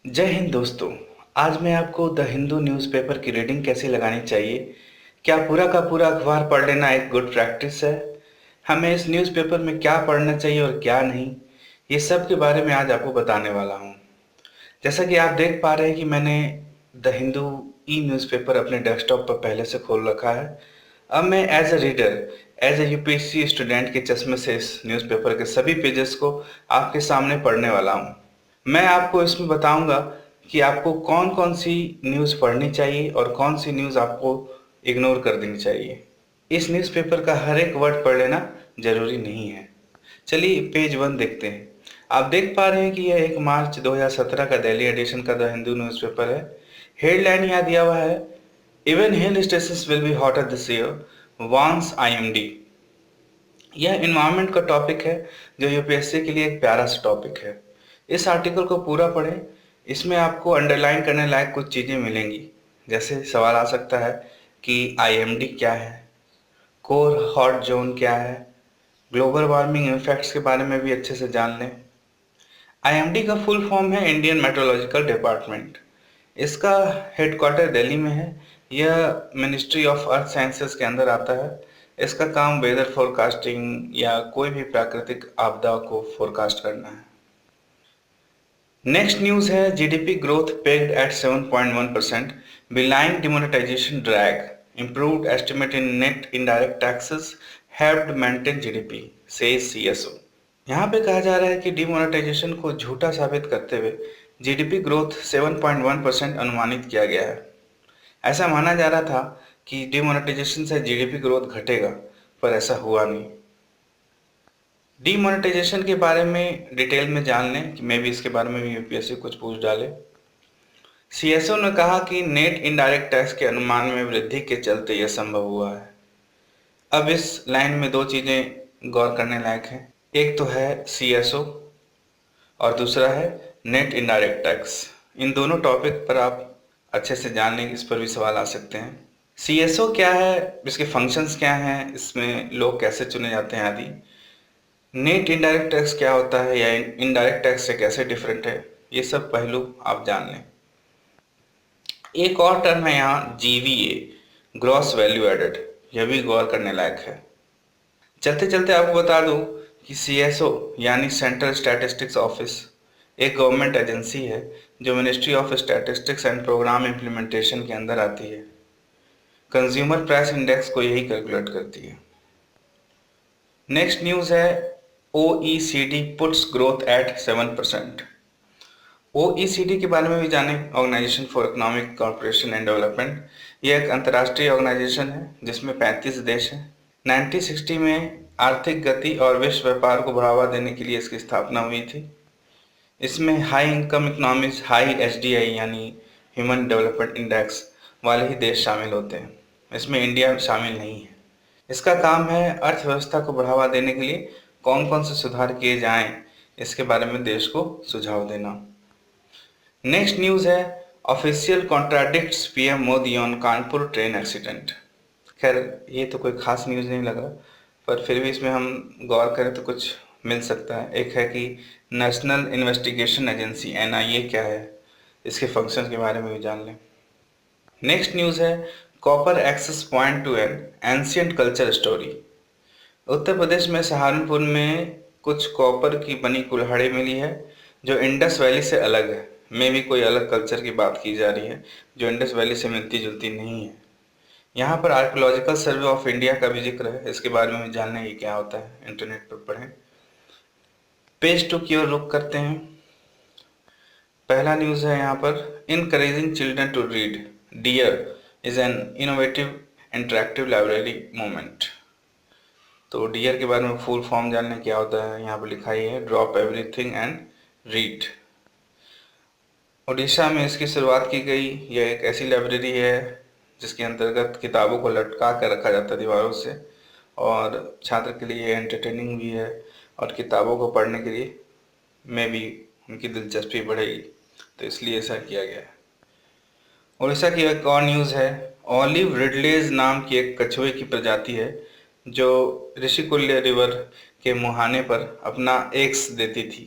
जय हिंद दोस्तों। आज मैं आपको द हिंदू न्यूज़पेपर की रीडिंग कैसे लगानी चाहिए, क्या पूरा का पूरा अखबार पढ़ लेना एक गुड प्रैक्टिस है, हमें इस न्यूज़पेपर में क्या पढ़ना चाहिए और क्या नहीं, ये सब के बारे में आज आपको बताने वाला हूँ। जैसा कि आप देख पा रहे हैं कि मैंने द हिंदू ई न्यूज़पेपर अपने डेस्कटॉप पर पहले से खोल रखा है। अब मैं as a reader, as a UPSC student के चश्मे से इस न्यूज़पेपर के सभी पेजेस को आपके सामने पढ़ने वाला हूँ। मैं आपको इसमें बताऊंगा कि आपको कौन कौन सी न्यूज़ पढ़नी चाहिए और कौन सी न्यूज़ आपको इग्नोर कर देनी चाहिए। इस न्यूज़पेपर का हर एक वर्ड पढ़ लेना जरूरी नहीं है। चलिए पेज 1 देखते हैं। आप देख पा रहे हैं कि यह 1 मार्च 2017 का दिल्ली एडिशन का द हिंदू न्यूज़पेपर है। हेडलाइन यहाँ दिया हुआ है, even hill stations will be hotter this year वांस आईएमडी। यह इन्वायरमेंट का टॉपिक है जो यूपीएससी के लिए एक प्यारा सा टॉपिक है। इस आर्टिकल को पूरा पढ़ें, इसमें आपको अंडरलाइन करने लायक कुछ चीज़ें मिलेंगी। जैसे सवाल आ सकता है कि आईएमडी क्या है, कोर हॉट जोन क्या है, ग्लोबल वार्मिंग इफेक्ट्स के बारे में भी अच्छे से जान लें। आईएमडी का फुल फॉर्म है इंडियन मेट्रोलॉजिकल डिपार्टमेंट। इसका हेडक्वार्टर दिल्ली में है। यह मिनिस्ट्री ऑफ अर्थ साइंसेस के अंदर आता है। इसका काम वेदर फोरकास्टिंग या कोई भी प्राकृतिक आपदा को फोरकास्ट करना है। नेक्स्ट न्यूज़ है, GDP growth pegged at 7.1%, belying demonetisation drag improved estimate in net indirect taxes helped maintain GDP says CSO. यहाँ पे कहा जा रहा है कि डिमोनेटाइजेशन को झूठा साबित करते हुए जीडीपी ग्रोथ 7.1% अनुमानित किया गया है। ऐसा माना जा रहा था कि डिमोनेटाइजेशन से जीडीपी ग्रोथ घटेगा, पर ऐसा हुआ नहीं। डीमोनेटाइजेशन के बारे में डिटेल में जान लें कि मे भी इसके बारे में भी यूपीएससी कुछ पूछ डाले। सीएसओ ने कहा कि नेट इनडायरेक्ट टैक्स के अनुमान में वृद्धि के चलते यह संभव हुआ है। अब इस लाइन में दो चीजें गौर करने लायक हैं, एक तो है सीएसओ और दूसरा है नेट इनडायरेक्ट टैक्स। इन दोनों टॉपिक पर आप अच्छे से जान लेंगे, इस पर भी सवाल आ सकते हैं। सीएसओ क्या है, इसके फंक्शंस क्या हैं, इसमें लोग कैसे चुने जाते हैं आदि। नेट इनडायरेक्ट टैक्स क्या होता है या इनडायरेक्ट टैक्स से कैसे डिफरेंट है, ये सब पहलू आप जान लें। एक और टर्म है यहाँ जीवीए, ग्रॉस वैल्यू एडेड, यह भी गौर करने लायक है। चलते चलते आपको बता दूं कि सीएसओ यानी सेंट्रल स्टैटिस्टिक्स ऑफिस एक गवर्नमेंट एजेंसी है जो ministry of statistics and programme implementation के अंदर आती है। कंज्यूमर प्राइस इंडेक्स को यही कैलकुलेट करती है। नेक्स्ट न्यूज़ है, OECD puts growth at 7%। OECD के बारे में भी जानें, organisation for economic corporation and development. यह एक अंतर्राष्ट्रीय ऑर्गेनाइजेशन है जिसमें 35 देश हैं। 1960 में आर्थिक गति और विश्व व्यापार को बढ़ावा देने के लिए इसकी स्थापना हुई थी। इसमें high income economies, high HDI यानी ह्यूमन डेवलपमेंट इंडेक्स वाले ही देश शामिल होते हैं। इसमें इंडिया शामिल नहीं है। इसका काम है अर्थव्यवस्था को बढ़ावा देने के लिए कौन कौन से सुधार किए जाएं, इसके बारे में देश को सुझाव देना। नेक्स्ट न्यूज़ है, official contradicts PM Modi on Kanpur train accident. खैर ये तो कोई खास न्यूज़ नहीं लगा, पर फिर भी इसमें हम गौर करें तो कुछ मिल सकता है। एक है कि नेशनल इन्वेस्टिगेशन एजेंसी एनआईए क्या है, इसके फंक्शन के बारे में भी जान लें। नेक्स्ट न्यूज़ है, copper axes point to an ancient culture story. Uttar Pradesh में सहारनपुर में कुछ कॉपर की बनी कुल्हाड़ी मिली है जो इंडस वैली से अलग है। में भी कोई अलग कल्चर की बात की जा रही है जो इंडस वैली से मिलती जुलती नहीं है। यहाँ पर आर्कियोलॉजिकल सर्वे ऑफ इंडिया का भी जिक्र है, इसके बारे में भी जानने की क्या होता है इंटरनेट पर पढ़ें। पेज 2 की ओर रुख करते हैं। पहला न्यूज़ है यहाँ पर, encouraging children to read, dear is an innovative interactive library movement. तो डियर के बारे में फुल फॉर्म जानने क्या होता है, यहाँ पर लिखा ही है, drop everything and read. Orissa में इसकी शुरुआत की गई। यह एक ऐसी लाइब्रेरी है जिसके अंतर्गत किताबों को लटका कर रखा जाता है दीवारों से, और छात्र के लिए एंटरटेनिंग भी है और किताबों को पढ़ने के लिए में भी उनकी दिलचस्पी बढ़ेगी, तो इसलिए ऐसा किया गया है। उड़ीसा की एक और न्यूज़ है, ऑलिव रिडलेज नाम की एक कछुए की प्रजाति है जो ऋषिकुल्य रिवर के मुहाने पर अपना एग्स देती थी,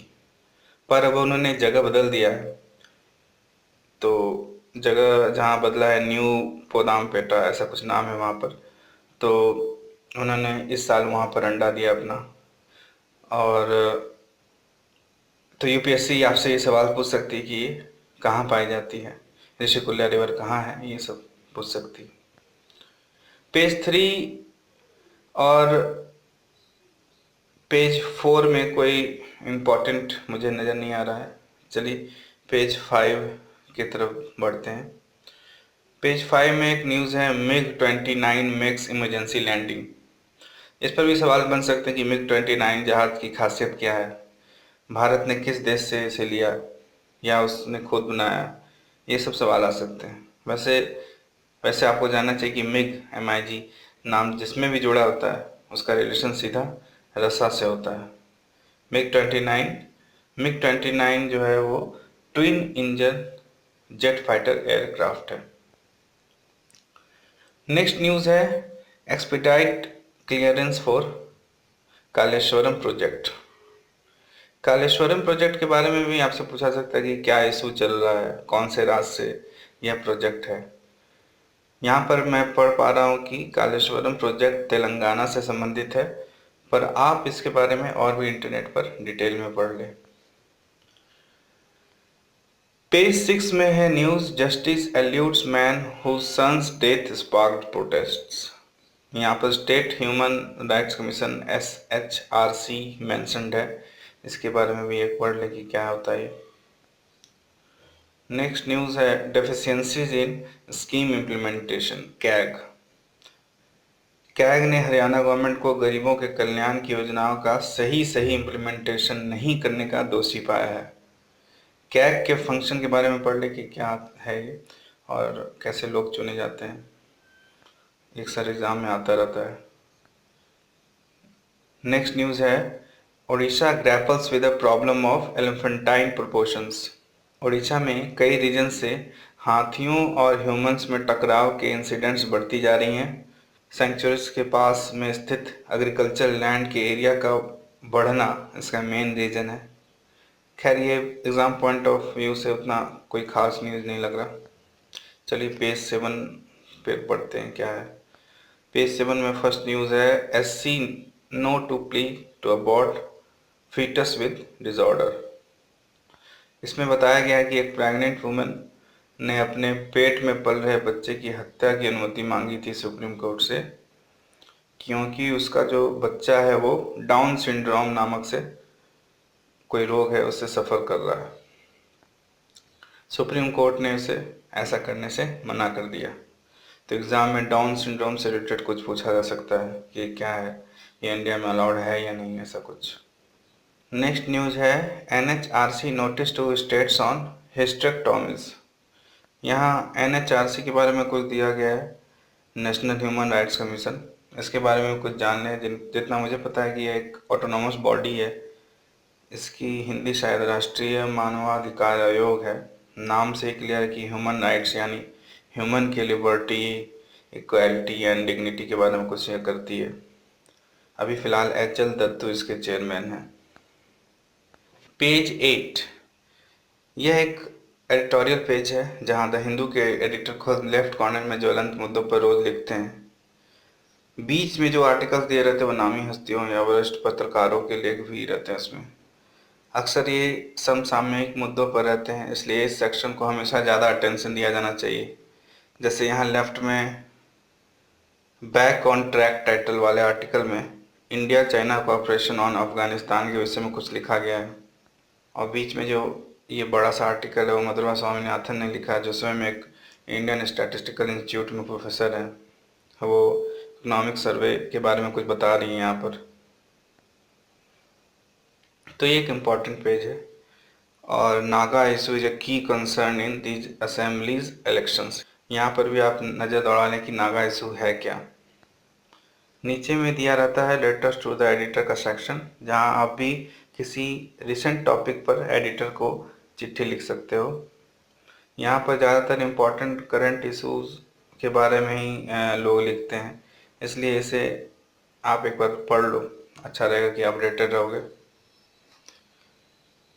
पर अब उन्होंने जगह बदल दिया है। तो जगह जहाँ बदला है न्यू पोदामपेटा, ऐसा कुछ नाम है वहाँ पर। तो उन्होंने इस साल वहाँ पर अंडा दिया अपना। और तो यूपीएससी आपसे ये सवाल पूछ सकती है कि ये कहाँ पाई जाती है, ऋषिकुल्या रिवर कहाँ है, ये सब पूछ सकती है। पेज 3 और पेज 4 में कोई इम्पोर्टेंट मुझे नज़र नहीं आ रहा है। चलिए पेज 5 की तरफ बढ़ते हैं। पेज 5 में एक न्यूज़ है, MiG-29 मेक्स इमरजेंसी लैंडिंग। इस पर भी सवाल बन सकते हैं कि MiG-29 जहाज़ की खासियत क्या है, भारत ने किस देश से इसे लिया या उसने खुद बनाया, ये सब सवाल आ सकते हैं। वैसे वैसे आपको जानना चाहिए कि MiG नाम जिसमें भी जुड़ा होता है उसका रिलेशन सीधा रसा से होता है। मिग 29 जो है वो twin engine jet fighter aircraft है। नेक्स्ट न्यूज़ है, expedite clearance for Kaleshwaram project. Kaleshwaram project के बारे में भी आपसे पूछा सकता है कि क्या इशू चल रहा है, कौन से राज्य से यह प्रोजेक्ट है। यहाँ पर मैं पढ़ पा रहा हूँ कि कालेश्वरम प्रोजेक्ट तेलंगाना से संबंधित है, पर आप इसके बारे में और भी इंटरनेट पर डिटेल में पढ़ लें। पेज 6 में है news, justice eludes man whose son's death sparked protests. यहाँ पर state human rights commission SHRC mentioned है, इसके बारे में भी एक पढ़ लें कि क्या होता है। नेक्स्ट न्यूज़ है, डेफिशिएंसीज इन स्कीम इम्प्लीमेंटेशन कैग। कैग ने हरियाणा गवर्नमेंट को गरीबों के कल्याण की योजनाओं का सही इम्प्लीमेंटेशन नहीं करने का दोषी पाया है। कैग के फंक्शन के बारे में पढ़ ले कि क्या है ये और कैसे लोग चुने जाते हैं, एक सर एग्जाम में आता रहता है। नेक्स्ट न्यूज़ है, Odisha grapples with the problem of elephantine proportions. Odisha में कई रीजन से हाथियों और ह्यूमंस में टकराव के इंसिडेंट्स बढ़ती जा रही हैं। सेंचुरीज के पास में स्थित एग्रीकल्चर लैंड के एरिया का बढ़ना इसका मेन रीज़न है। खैर ये एग्ज़ाम पॉइंट ऑफ व्यू से उतना कोई खास न्यूज़ नहीं लग रहा। चलिए पेज 7 पे पढ़ते हैं क्या है। पेज 7 में फर्स्ट न्यूज़ है, SC no to plea to abort foetus with disorder. इसमें बताया गया है कि एक प्रेग्नेंट वुमन ने अपने पेट में पल रहे बच्चे की हत्या की अनुमति मांगी थी सुप्रीम कोर्ट से, क्योंकि उसका जो बच्चा है वो डाउन सिंड्रोम नामक से कोई रोग है, उससे सफ़र कर रहा है। सुप्रीम कोर्ट ने उसे ऐसा करने से मना कर दिया। तो एग्ज़ाम में डाउन सिंड्रोम से रिलेटेड कुछ पूछा जा सकता है कि क्या है, ये इंडिया में अलाउड है या नहीं, ऐसा कुछ। नेक्स्ट न्यूज़ है, NHRC notice to states on hysterectomies. यहाँ NHRC के बारे में कुछ दिया गया है, नेशनल ह्यूमन राइट्स कमीशन। इसके बारे में कुछ जानने हैं, जितना मुझे पता है कि ये एक ऑटोनॉमस बॉडी है। इसकी हिंदी शायद राष्ट्रीय मानवाधिकार आयोग है। नाम से क्लियर है कि ह्यूमन राइट्स यानी ह्यूमन की लिबर्टी, इक्वालिटी एंड डिग्निटी के बारे में कुछ ये करती है। अभी फ़िलहाल HL दत्तू इसके चेयरमैन हैं। पेज 8, यह एक एडिटोरियल पेज है जहां द हिंदू के एडिटर खुद लेफ्ट कॉर्नर में ज्वलंत मुद्दों पर रोज लिखते हैं। बीच में जो आर्टिकल्स दिए रहते हैं वो नामी हस्तियों या वरिष्ठ पत्रकारों के लेख भी रहते हैं उसमें। अक्सर ये समसामयिक मुद्दों पर रहते हैं, इसलिए इस सेक्शन को हमेशा ज़्यादा अटेंशन दिया जाना चाहिए। जैसे यहाँ लेफ्ट में बैक ऑन ट्रैक टाइटल वाले आर्टिकल में India China cooperation on Afghanistan के विषय में कुछ लिखा गया है, और बीच में जो ये बड़ा सा आर्टिकल है वो मधुरमा स्वामीनाथन ने लिखा है, जो स्वयं एक इंडियन स्टैटिस्टिकल इंस्टीट्यूट में प्रोफेसर हैं। वो इकोनॉमिक सर्वे के बारे में कुछ बता रही हैं यहाँ पर। तो ये एक इम्पॉर्टेंट पेज है। और नागा इशू इज अ की concern in these assemblies elections. यहाँ पर भी आप नज़र दौड़ा लें कि नागा इशू है क्या। नीचे में दिया रहता है लेटर्स टू द एडिटर का सेक्शन, जहाँ आप भी किसी रिसेंट टॉपिक पर एडिटर को चिट्ठी लिख सकते हो। यहाँ पर ज़्यादातर इम्पोर्टेंट करंट इशूज़ के बारे में ही लोग लिखते हैं, इसलिए इसे आप एक बार पढ़ लो, अच्छा रहेगा कि अपडेटेड रहोगे।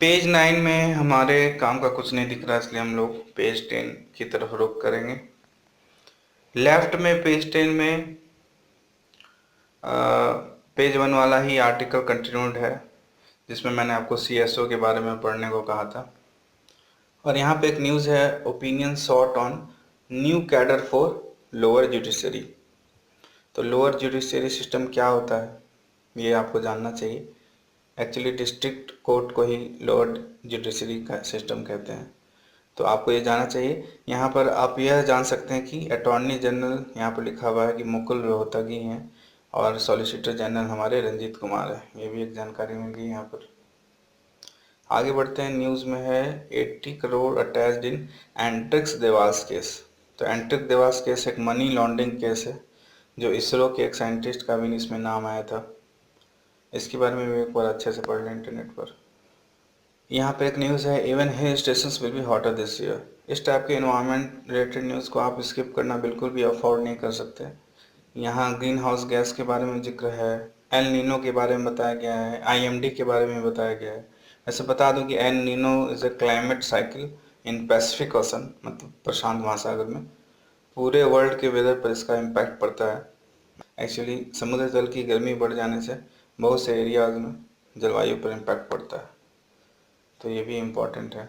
पेज 9 में हमारे काम का कुछ नहीं दिख रहा, इसलिए हम लोग पेज 10 की तरफ रुख करेंगे। लेफ्ट में पेज 10 में पेज 1 वाला ही आर्टिकल कंटिन्यूड है, जिसमें मैंने आपको CSO के बारे में पढ़ने को कहा था। और यहाँ पे एक न्यूज़ है, opinion sought on new cadre for lower judiciary. तो लोअर जुडिशरी सिस्टम क्या होता है ये आपको जानना चाहिए। एक्चुअली डिस्ट्रिक्ट कोर्ट को ही लोअर जुडिशरी का सिस्टम कहते हैं, तो आपको ये जानना चाहिए। यहाँ पर आप यह जान सकते हैं कि अटॉर्नी जनरल यहाँ पर लिखा हुआ है कि मुकुल रोहतगी हैं और सॉलिसिटर जनरल हमारे रंजीत कुमार है, ये भी एक जानकारी मिल गई यहाँ पर। आगे बढ़ते हैं, न्यूज़ में है 80 करोड़ अटैच्ड इन एंट्रिक्स देवास केस। तो एंट्रिक देवास केस एक मनी लॉन्ड्रिंग केस है, जो इसरो के एक साइंटिस्ट का भी इसमें नाम आया था। इसके बारे में भी एक बार अच्छे से पढ़ लें इंटरनेट पर। यहाँ पे एक न्यूज़ है, even hill stations will be hotter this year. इस टाइप के इन्वायरमेंट रिलेटेड न्यूज़ को आप स्किप करना बिल्कुल भी अफोर्ड नहीं कर सकते। यहाँ ग्रीन हाउस गैस के बारे में जिक्र है, एल नीनो के बारे में बताया गया है, IMD के बारे में बताया गया है। ऐसे बता दूं कि El Nino is a climate cycle in Pacific ocean, मतलब प्रशांत महासागर में। पूरे वर्ल्ड के वेदर पर इसका इम्पैक्ट पड़ता है। एक्चुअली समुद्र जल की गर्मी बढ़ जाने से बहुत से एरियाज में जलवायु पर इम्पैक्ट पड़ता है, तो ये भी इम्पोर्टेंट है।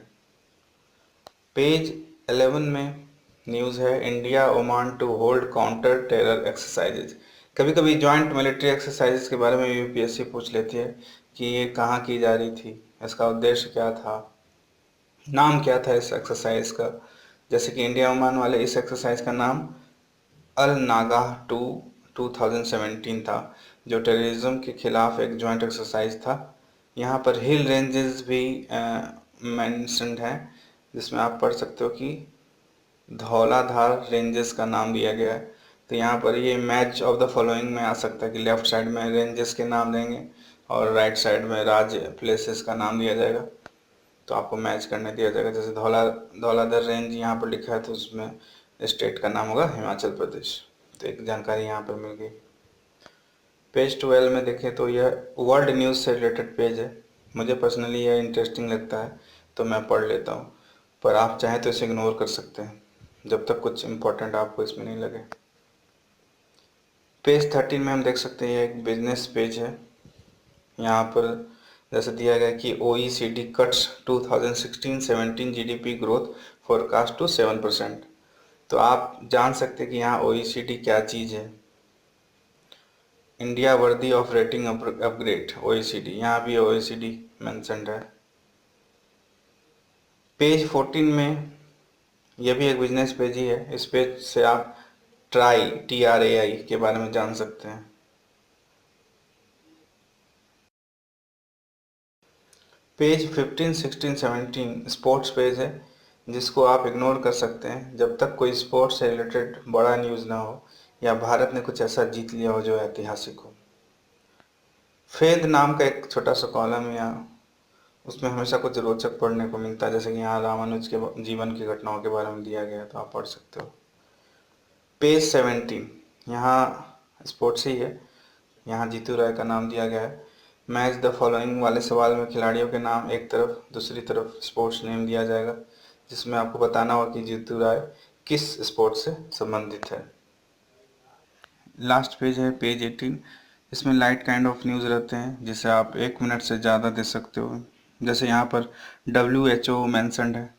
पेज 11 में न्यूज़ है, India Oman to hold counter terror exercises. कभी कभी जॉइंट मिलिट्री एक्सरसाइजेज के बारे में UPSC पूछ लेती है कि ये कहाँ की जा रही थी, इसका उद्देश्य क्या था, नाम क्या था इस एक्सरसाइज का। जैसे कि इंडिया ओमान वाले इस एक्सरसाइज का नाम अल नागाह 2017 था, जो टेररिज्म के खिलाफ एक जॉइंट एक्सरसाइज था। यहाँ पर हिल रेंजेस भी मेंशन्ड हैं, जिसमें आप पढ़ सकते हो कि धौलाधार रेंजेस का नाम दिया गया है। तो यहाँ पर ये मैच ऑफ द फॉलोइंग में आ सकता है कि लेफ्ट साइड में रेंजेस के नाम देंगे और राइट साइड में राज्य प्लेसेस का नाम दिया जाएगा, तो आपको मैच करने दिया जाएगा। जैसे धौलाधार रेंज यहाँ पर लिखा है, तो उसमें स्टेट का नाम होगा हिमाचल प्रदेश। तो एक जानकारी यहाँ पर मिल गई। पेज 12 में देखें तो यह वर्ल्ड न्यूज़ से रिलेटेड पेज है। मुझे पर्सनली यह इंटरेस्टिंग लगता है तो मैं पढ़ लेता हूँ, पर आप चाहें तो इसे इग्नोर कर सकते हैं जब तक कुछ इम्पोर्टेंट आपको इसमें नहीं लगे। पेज 13 में हम देख सकते हैं, एक बिजनेस पेज है। यहाँ पर जैसे दिया गया कि OECD cuts 2016-17 GDP growth forecast to 7%। तो आप जान सकते हैं कि यहाँ OECD क्या चीज़ है। India worthy of rating upgrade OECD, यहाँ भी OECD मेंशन्ड है। पेज 14 में यह भी एक बिजनेस पेज ही है। इस पेज से आप TRAI के बारे में जान सकते हैं। पेज 15, 16, 17 स्पोर्ट्स पेज है, जिसको आप इग्नोर कर सकते हैं जब तक कोई स्पोर्ट्स से रिलेटेड बड़ा न्यूज़ ना हो या भारत ने कुछ ऐसा जीत लिया हो जो ऐतिहासिक हो। फेद नाम का एक छोटा सा कॉलम है यहाँ, उसमें हमेशा कुछ रोचक पढ़ने को मिलता है। जैसे कि यहाँ रामानुज के जीवन की घटनाओं के बारे में दिया गया है, तो आप पढ़ सकते हो। पेज 17 यहाँ स्पोर्ट्स ही है। यहाँ जीतू राय का नाम दिया गया है। मैच द फॉलोइंग वाले सवाल में खिलाड़ियों के नाम एक तरफ, दूसरी तरफ स्पोर्ट्स नेम दिया जाएगा, जिसमें आपको बताना होगा कि जीतू राय किस स्पोर्ट से संबंधित है। लास्ट पेज है पेज 18। इसमें लाइट काइंड ऑफ न्यूज़ रहते हैं, जिसे आप 1 मिनट से ज़्यादा दे सकते हो। जैसे यहाँ पर WHO मेंशन्ड है।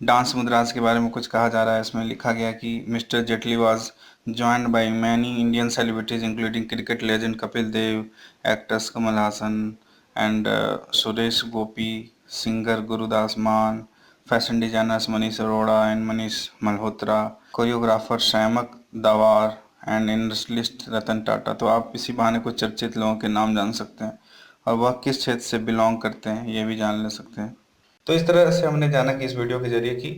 डांस मुद्रास के बारे में कुछ कहा जा रहा है। इसमें लिखा गया कि mister Jaitley was joined by many Indian celebrities including cricket legend Kapil Dev, actors Kamal Haasan and Suresh Gopi, singer Gurdas Maan, fashion designers Manish Arora and Manish Malhotra, choreographer Shiamak Davar and industrialist Ratan Tata. तो आप इसी बहाने कुछ चर्चित लोगों के नाम जान सकते हैं और वह किस क्षेत्र से बिलोंग करते हैं ये भी जान ले सकते हैं। तो इस तरह से हमने जाना कि इस वीडियो के जरिए कि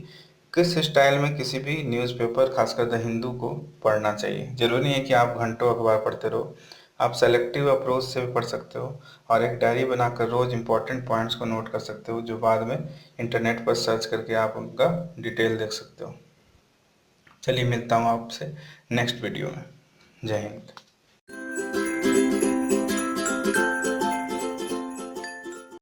किस स्टाइल में किसी भी न्यूज़पेपर खासकर द हिंदू को पढ़ना चाहिए। जरूरी नहीं है कि आप घंटों अखबार पढ़ते रहो, आप सेलेक्टिव अप्रोच से भी पढ़ सकते हो और एक डायरी बनाकर रोज इंपॉर्टेंट पॉइंट्स को नोट कर सकते हो, जो बाद में इंटरनेट पर सर्च करके आप उनका डिटेल देख सकते हो। चलिए मिलता हूँ आपसे नेक्स्ट वीडियो में। जय हिंद।